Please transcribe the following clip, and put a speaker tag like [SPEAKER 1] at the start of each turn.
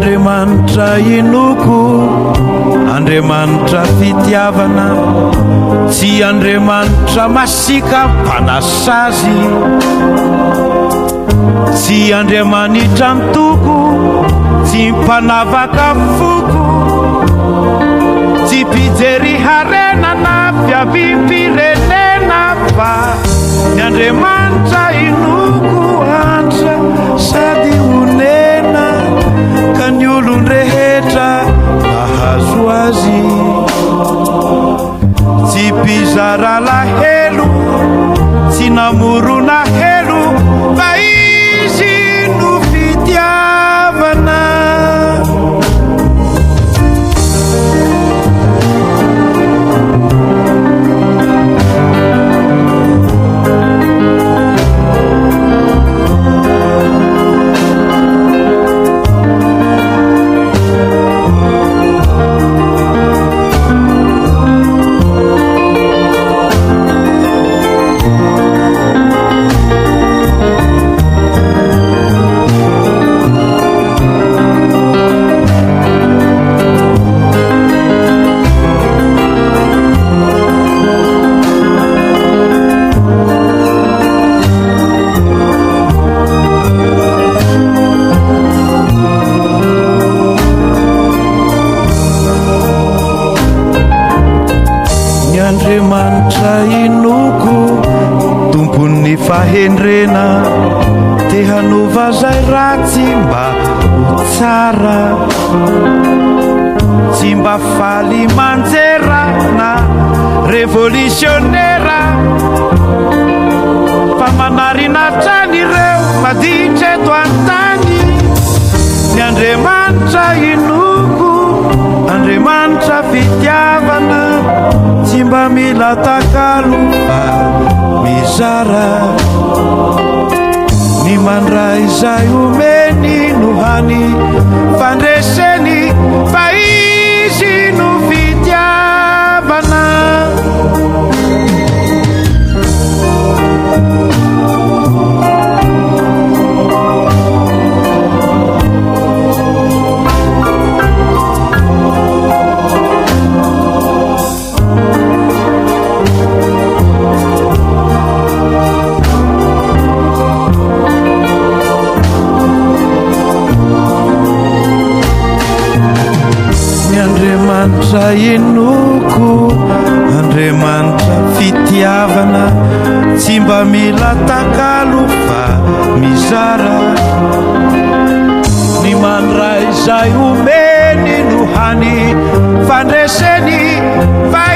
[SPEAKER 1] Andriamanitra inoko, Andriamanitra fitiavana, tsy Andriamanitra masika mpanasazy, tsy Andriamanitra mitoko, tsy mpanavaka foko, tsy mpijery harena na fiavim-pirenena fa ny Andriamanitra inoko antra sady onena ka ny olon-drehetra mahazo azy, tsy mpizara lahelo, tsy namorona helo fa izy no fitiavana. Andriamanitra inoko, tompon'ny fahendrena, te hanova zay ratsy mba ho tsara, tsy mba faly manjera na revolutionnera, fa manarinatra ireo maditra eto an-tany. Ny Andriamanitra inoko, Andriamanitra fitiavana, tsy mba mila takalo fa mizara, ny mandray izay omeny no hany fandreseny fa izy no fitiavana. Andriamanitra inoko, Andriamanitra fitiavana, tsy mba mila takalo fa mizara, ny mandray izay omeny no hany fandreseny fa